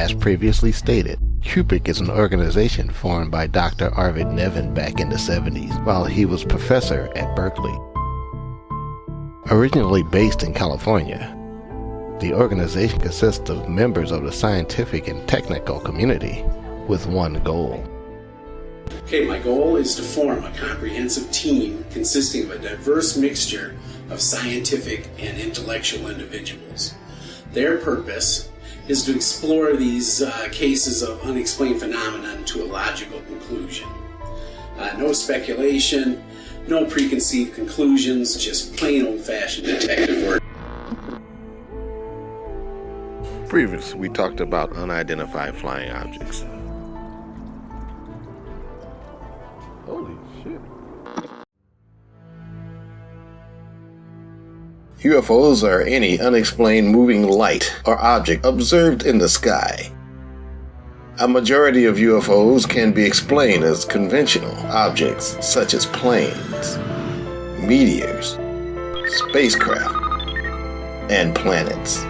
As previously stated, CUPIC is an organization formed by Dr. Arvid Nevin back in the 70s while he was professor at Berkeley. Originally based in California, the organization consists of members of the scientific and technical community with one goal. Okay, my goal is to form a comprehensive team consisting of a diverse mixture of scientific and intellectual individuals. Their purpose is to explore these cases of unexplained phenomenon to a logical conclusion. No speculation, no preconceived conclusions, just plain old-fashioned detective work. Previously, we talked about unidentified flying objects. Holy shit. UFOs are any unexplained moving light or object observed in the sky. A majority of UFOs can be explained as conventional objects such as planes, meteors, spacecraft, and planets.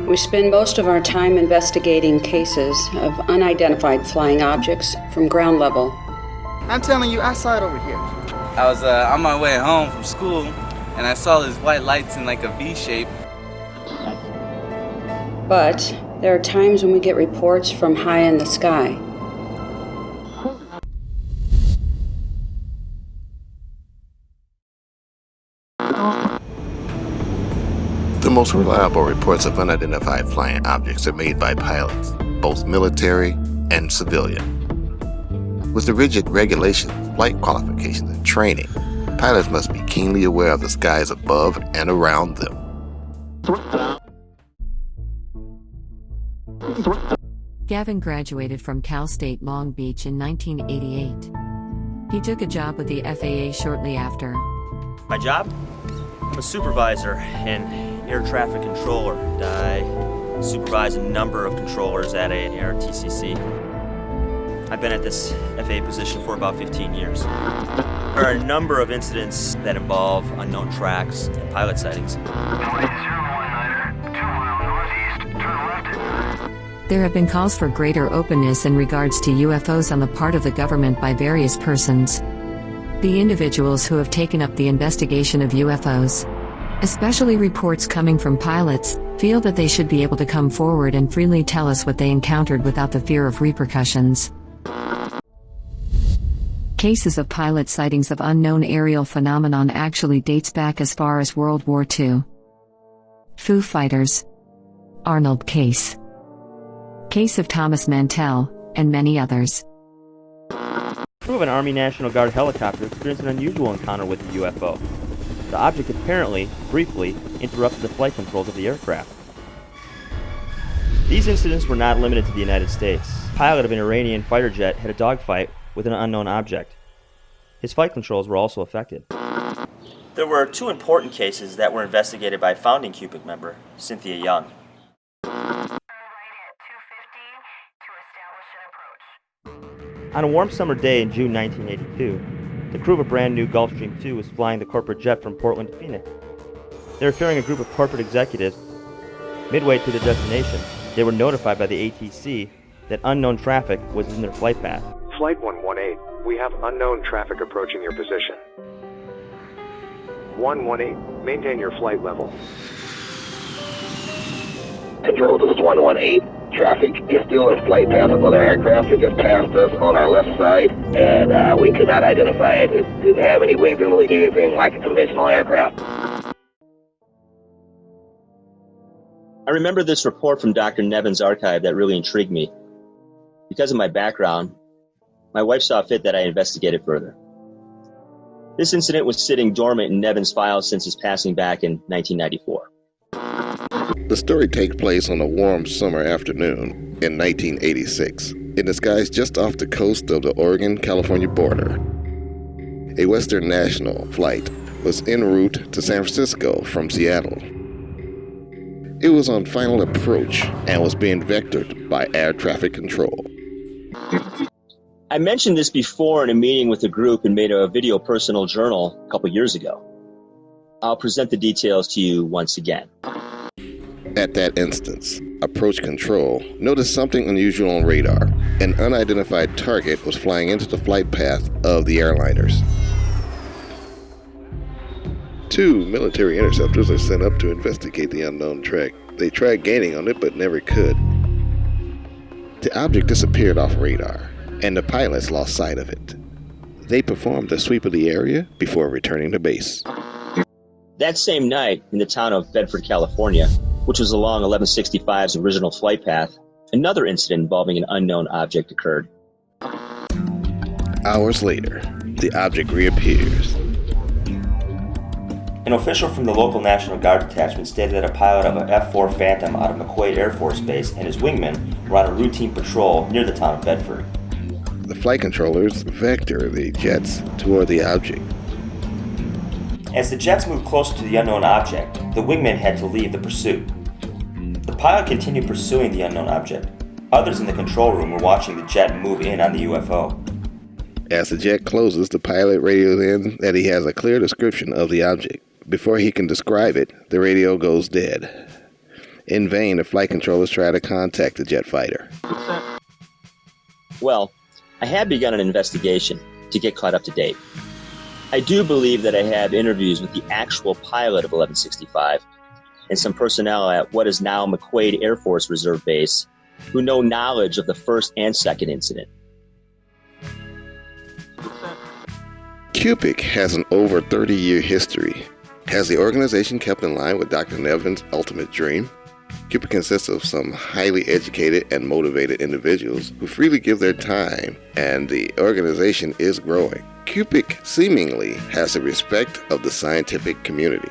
We spend most of our time investigating cases of unidentified flying objects from ground level. I'm telling you, I saw it over here. I was on my way home from school, and I saw these white lights in like a V shape. But there are times when we get reports from high in the sky. The most reliable reports of unidentified flying objects are made by pilots, both military and civilian. With the rigid regulations, flight qualifications, and training, pilots must be keenly aware of the skies above and around them. Gavin graduated from Cal State Long Beach in 1988. He took a job with the FAA shortly after. My job? I'm a supervisor and air traffic controller. I supervise a number of controllers at ARTCC. I've been at this FAA position for about 15 years. There are a number of incidents that involve unknown tracks and pilot sightings. There have been calls for greater openness in regards to UFOs on the part of the government by various persons. The individuals who have taken up the investigation of UFOs, especially reports coming from pilots, feel that they should be able to come forward and freely tell us what they encountered without the fear of repercussions. Cases of pilot sightings of unknown aerial phenomenon actually dates back as far as World War II. Foo Fighters, Arnold case of Thomas Mantell, and many others. Crew of an Army National Guard helicopter experienced an unusual encounter with a UFO. The object apparently, briefly, interrupted the flight controls of the aircraft. These incidents were not limited to the United States. The pilot of an Iranian fighter jet had a dogfight with an unknown object. His flight controls were also affected. There were two important cases that were investigated by founding CUPIC member Cynthia Young. On a warm summer day in June 1982, the crew of a brand new Gulfstream II was flying the corporate jet from Portland to Phoenix. They were carrying a group of corporate executives. Midway to their destination, they were notified by the ATC that unknown traffic was in their flight path. Flight 118, we have unknown traffic approaching your position. 118, maintain your flight level. Control, this is 118. Traffic is still in flight path of other aircraft. It just passed us on our left side, and we could not identify it. It didn't have any wings, didn't really do anything like a conventional aircraft. I remember this report from Dr. Nevin's archive that really intrigued me. Because of my background, my wife saw fit that I investigate it further. This incident was sitting dormant in Nevin's files since his passing back in 1994. The story takes place on a warm summer afternoon in 1986 in the skies just off the coast of the Oregon-California border. A Western National flight was en route to San Francisco from Seattle. It was on final approach and was being vectored by air traffic control. I mentioned this before in a meeting with a group and made a video personal journal a couple years ago. I'll present the details to you once again. At that instance, approach control noticed something unusual on radar. An unidentified target was flying into the flight path of the airliners. 2 military interceptors are sent up to investigate the unknown track. They tried gaining on it but never could. The object disappeared off radar, and the pilots lost sight of it. They performed a sweep of the area before returning to base. That same night, in the town of Bedford, California, which was along 1165's original flight path, another incident involving an unknown object occurred. Hours later, the object reappears. An official from the local National Guard detachment stated that a pilot of an F-4 Phantom out of McQuaid Air Force Base and his wingman were on a routine patrol near the town of Bedford. The flight controllers vector the jets toward the object. As the jets moved closer to the unknown object, the wingman had to leave the pursuit. The pilot continued pursuing the unknown object. Others in the control room were watching the jet move in on the UFO. As the jet closes, the pilot radios in that he has a clear description of the object. Before he can describe it, the radio goes dead. In vain, the flight controllers try to contact the jet fighter. Well, I have begun an investigation to get caught up to date. I do believe that I have interviews with the actual pilot of 1165 and some personnel at what is now McQuaid Air Force Reserve Base who know knowledge of the first and second incident. CUPIC has an over 30-year history. Has the organization kept in line with Dr. Nevin's ultimate dream? CUPIC consists of some highly educated and motivated individuals who freely give their time, and the organization is growing. CUPIC seemingly has the respect of the scientific community.